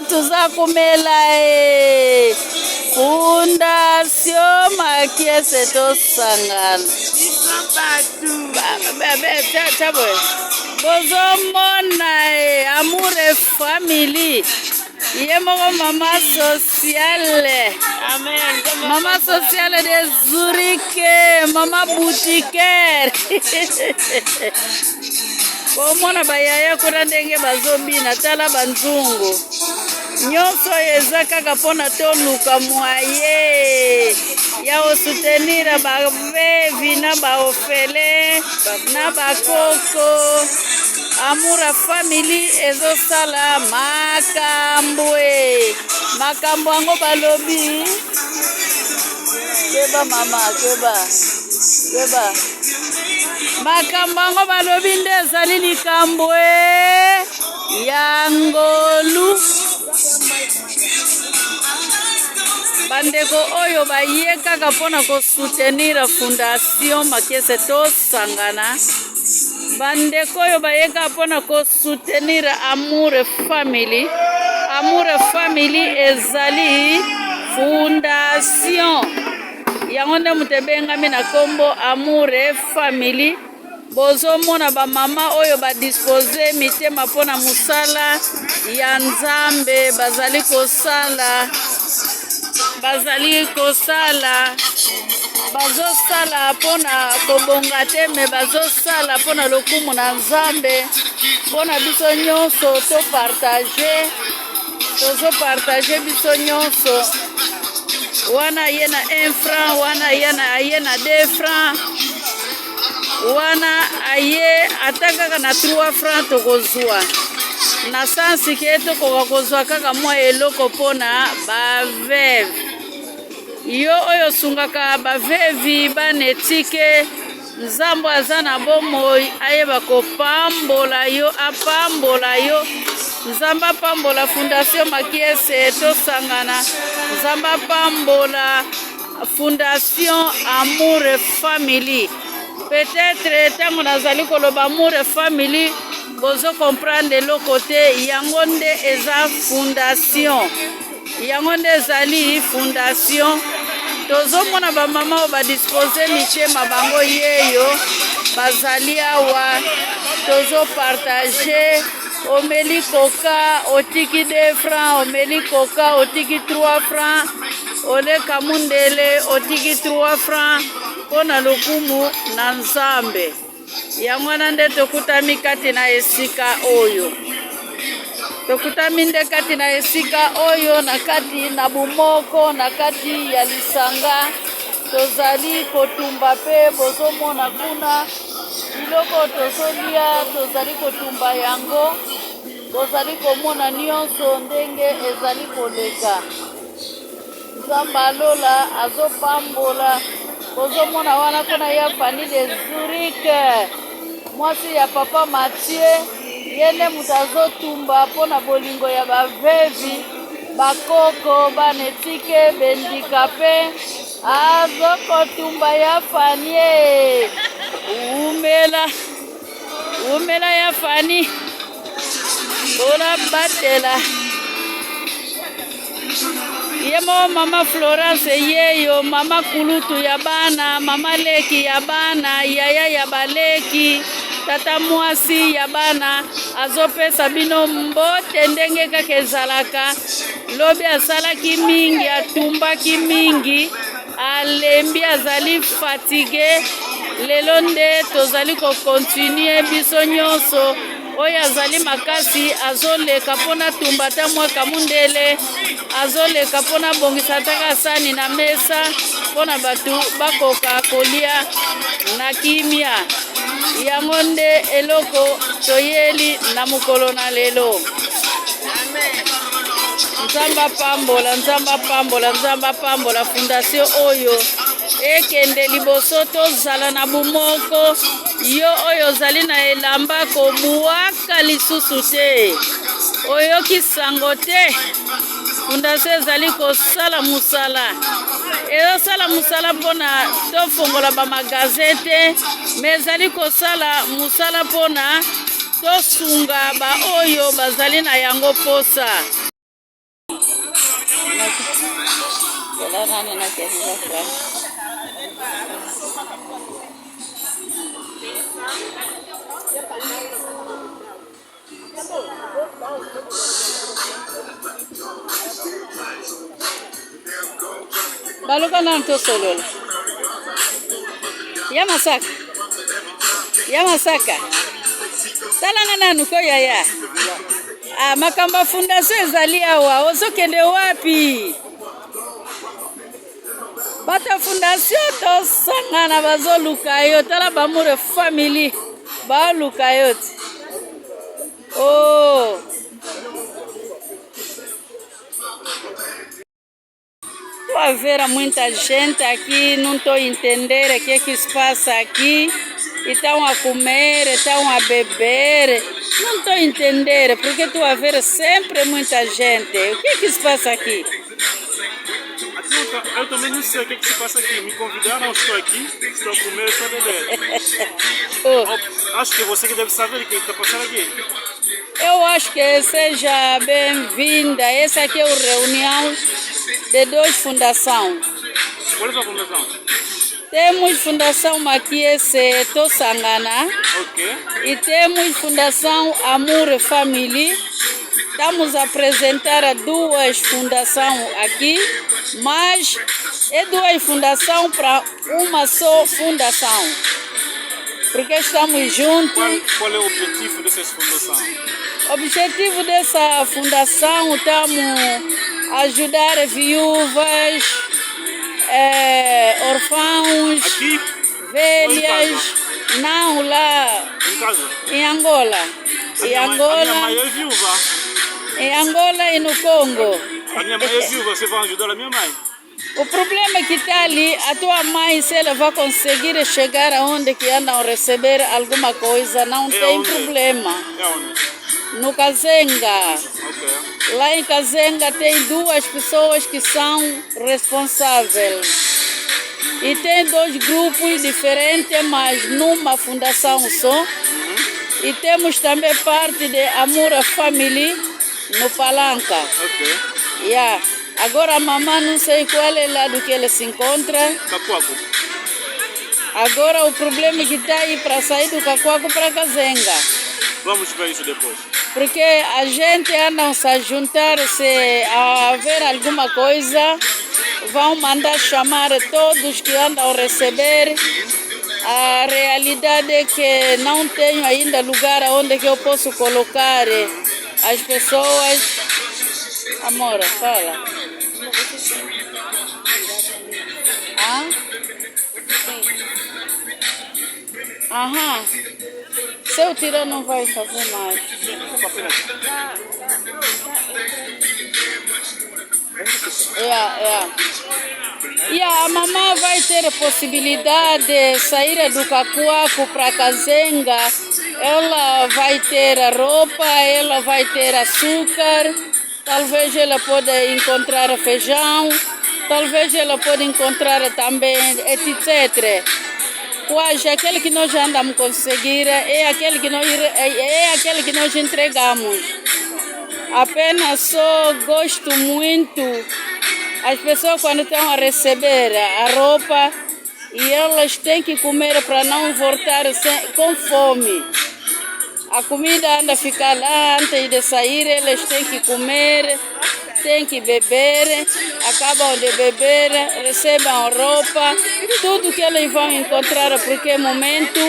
Tuza kumela Fondation Makiese tosangana. Bozomona Amour Family. Yemoko mama sociale. Amen. Mama sociale de Zurich, mama boutiquaire. Bomona bayaya kuna ndenge bazobina tala banzungu. Nyonso eza kaka pona toluka mwaye ya soutenir ba vevi na ba ofele na ba koko. Amour Family ezo sala makambwe. Makambo ango balobi. Keba mama, keba. Makambo ango balobi nde ezali likambwe ya ngolu. Bandeko oyo baye kaka pona ko soutenir Fondation Makiese tosangana. Bandeko oyo baye kaka pona ko soutenir Amour Family. Amour Family ezali Fondation. Yango nde mutebengami na kombo Amour Family. Bozo mona ba mama oyo ba dispose mitema pona musala ya Nzambe bazali kosala bazosala pona kobonga te me bazosala pona lokumu na Nzambe pona biso nyonso to partager biso nyonso. Wana yena 1 franc, wana yena 2 francs, wana aye ataka na 3 francs tokozwa. Na sansi ke tokoka kozwa kaka mwa eloko pona ba veve. Yo oyo sungaka ba vevi banetike Nzambo azana bomoi ayeba kopambola yo apambola yo. Nzamba pambola Fondation Makiese tosangana. Nzamba pambola Fondation Amour Family. Peut-être tango nazali koloba Amour Family bozo comprendre le côté yango nde eza Fondation. Yango nde ezali Fondation. Tozo mona ba mama o ba dispose mitema bango yeyo bazali awa tozo partager. Omeli coca otiki 2 francs, omeli coca otiki 3 francs, ole kamundele otiki 3 francs pona lokumu na Nzambe. Yango nde tokutami kati na esika oyo. Tokutami nde kati na esika oyo na kati na bumoko na kati ya lisanga. Tozali kotumba pe bozomona kuna biloko tozolia tozali kotumba yango. Bozali komona nyonso ndenge ezali koleka. Nzambe alola azopambola. Bozomona wana kuna ya Fanny de Zurich. Mwasi ya papa Mathieu. Yene mutazotumba pona bolingo ya bavevi. Bakoko, banetike, bendikape. Azokotumba ya Fanny. Umela ya Fanny. Ola batela. Yemo mama Florence yeyo, mama Kulutu ya bana, mama Leki ya bana, yaya ya baleki, tata mwasi ya bana, azopesa bino mbote ndenge kaka ezalaka. Lobi asalaki mingi, atumbaki mingi, alembi azali fatigue. Lelo nde tozali ko continue biso nyonso. Oya azali makasi azoleka pona tumbata mwa kamundele. Azoleka pona bongisa taka sani na mesa pona batu bakoka kolia na kimia. Yango nde eloko toyeli na mukolo na lelo. Amen. Nzamba pambola Fondation oyo ekende liboso tozala na bumoko. Yo oyo zali na elamba kobuaka lisusu te. Oyo kisango te. Fondation ezali kosala musala. Ezosala musala pona tofongola ba magazete. Mais ezali kosala musala pona tosunga ba oyo bazali na yango posa. Baluka na to solo. Yamasaka. Talanga nanu ko yaya. Makamba Fondation ezali awa. Ozokende wapi? Bata Fondation tosangana bazoluka yo. Tala bamure family. Baluka yo. Oh. Estou a ver muita gente aqui, não estou a entender o que se passa aqui. Estão a comer, estão a beber. Não estou a entender, porque estou a ver sempre muita gente. O que se passa aqui? Eu também não sei o que se passa aqui. Me convidaram, estou aqui, estou a comer, estou a beber. Acho que você que deve saber o que está passando aqui. Eu acho que seja bem-vinda. Essa aqui é a reunião de 2 fundações. Qual é a fundação? Temos fundação aqui, esse Tosangana. Ok. E temos fundação Amor Family. Estamos a apresentar 2 fundações aqui, mas é 2 fundações para uma só fundação. Porque estamos juntos. Qual é o objetivo dessas fundações? O objetivo dessa fundação estamos a ajudar viúvas, órfãos, aqui? velhas, não lá em casa? Em Angola. A minha mãe é viúva. Em Angola e no Congo. A minha mãe é viúva, você vai ajudar a minha mãe? O problema é que está ali, a tua mãe, se ela vai conseguir chegar aonde que andam receber alguma coisa, não tem problema. É onde? No Kazenga. Okay. Lá em Kazenga tem 2 pessoas que são responsáveis. E tem 2 grupos diferentes, mas numa fundação só. E temos também parte de Amor Family no Palanca. Ok. Yeah. Agora a mamãe não sei qual é o lado que ela se encontra. Cacoaco. Agora o problema é que está aí para sair do Cacoaco para Kazenga. Vamos ver isso depois. Porque a gente anda se a juntar, se haver alguma coisa, vão mandar chamar todos que andam a receber. A realidade é que não tenho ainda lugar onde que eu posso colocar as pessoas. Amor, fala. Aham. Se eu tirar não vai fazer mais. E a mamãe vai ter a possibilidade de sair do Cacoaco para Kazenga. Ela vai ter a roupa, ela vai ter açúcar. Talvez ela pode encontrar feijão. Talvez ela pode encontrar também etc. Quase aquele que nós andamos a conseguir é aquele que nós entregamos. Apenas só gosto muito as pessoas quando estão a receber a roupa e elas têm que comer para não voltar com fome. A comida anda a ficar lá antes de sair, elas têm que comer, têm que beber, acabam de beber, recebem roupa, tudo que elas vão encontrar, porque no momento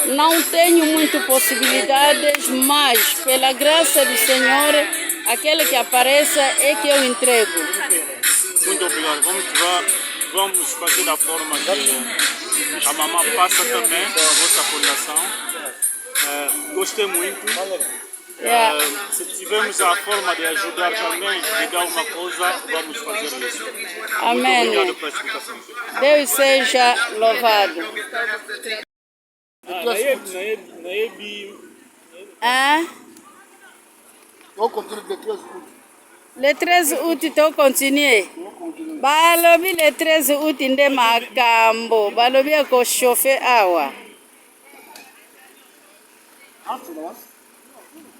não tenho muitas possibilidades, mas pela graça do Senhor, aquele que apareça é que eu entrego. Muito obrigado. Vamos fazer da forma que a mamãe passa também a vossa fundação. Gostei muito. Se tivermos a forma de ajudar também, de dar uma coisa, vamos fazer isso. Amém. Muito obrigado pela explicação. Deus seja louvado. Le 13 août to continuer. Balobi le 13 août nde makambo. Balobi ko chauffer awa.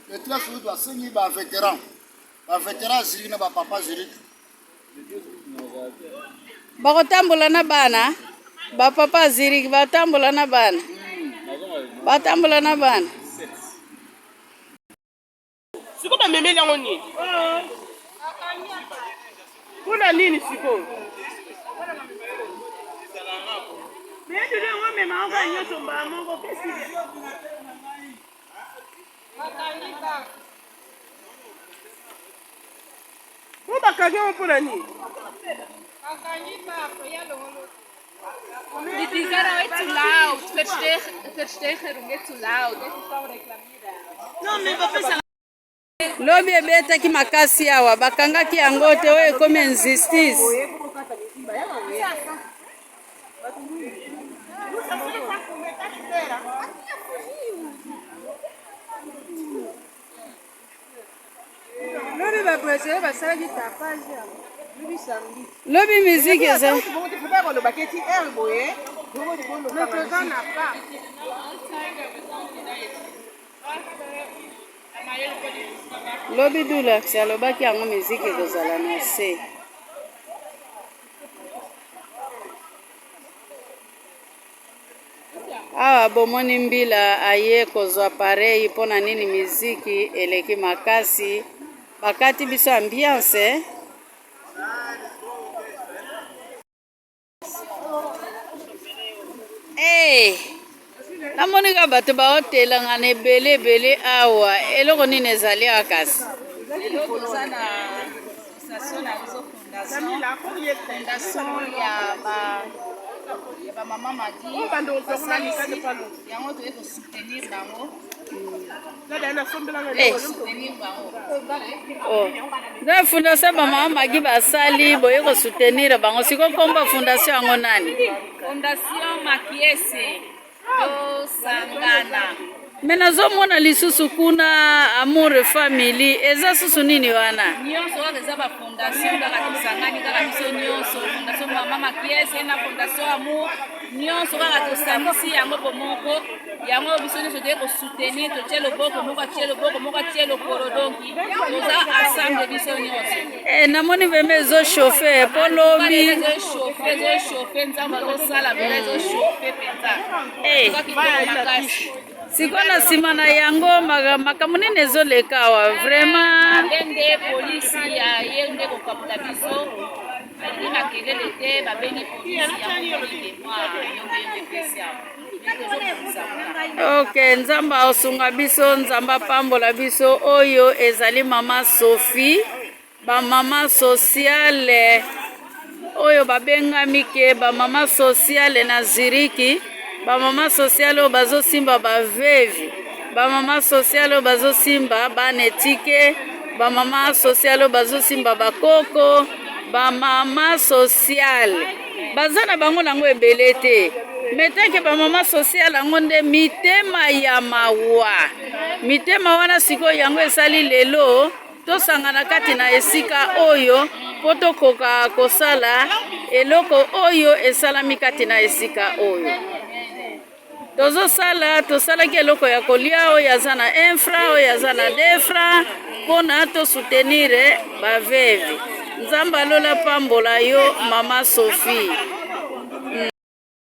Le 13 août basengi ba vétéran. Ba vétéran ziri na ba papa ziri. Bakotambola na bana. Ba papa Ziriki batambola na bana. Batambola na bana. Siko ba memeli yango nini? Kuna nini siko? Bende de wo me ma nga nyoto mba mongo pesi. Wo ba kage wo pona nini? Die Digger ist zu laut. Verstärkerung ist zu laut. Das ist auch reklamiert. Non mais va faire ça. Lobi ebetaki makasi awa bakangaki yango te oyo ekomi injustice. Lobi ba président ba sala ki tapage. Lobi samedi. Lobi musique eza. Le président n'a pas. Lobi dulaksi alobaki yango musique ekozala na se. Awa bomoni mbila aye kozwa pareil mpona nini miziki eleki makasi bakati biso ambiance. Namoni ka bato baotelanga na ebele awa eloko nini ezali awa kasi. Fondation ya ba mama Madi yango toye soutenir bango. Soutenir bango. Na fondation ba mama Madi basali boye ko soutenir bango siko komba fondation yango nani? Fondation Makiese yo sangana. Menazomona lisusu kuna Amour Family eza susu nini wana? Nyonso eza ba fondation kaka tosangani kaka biso nyonso fondation mama Makiese na fondation Amour nyonso kaka tosangisi yango pomoko yango biso nyonso toye ko soutenir totie loboko moko atie loboko moko atie lokolo donki toza ensemble biso nyonso. Namoni veme ezo chauffer po lobi ezo chauffer nzambe azosala vele ezo chauffer penza. Sikona sima na yango makambo nini ezoleka awa vraiment bende polisi ya yende kokapula biso balingi makelele te babengi polisi yango ok nzambe aosunga biso nzambe apambola biso oyo ezali mama Sophie bamama sociale oyo babengami ke bamama sociale na Ziriki bamama sociale oyo bazosimba bavevi bamama sociale oyo bazosimba banetike bamama sociale oyo bazosimba bakoko bamama sociale baza na bango nango ebele te metake bamama sociale yango nde mitema ya mawa mitema wana sikoyo yango esali lelo tosangana kati na esika oyo po tokoka kosala eloko oyo esalami kati na esika oyo tosalaki eloko ya kolia oyo aza na infra oyo aza na defra mpona tosoutenir bavevi nzambe alola pambola yo mama Sophie.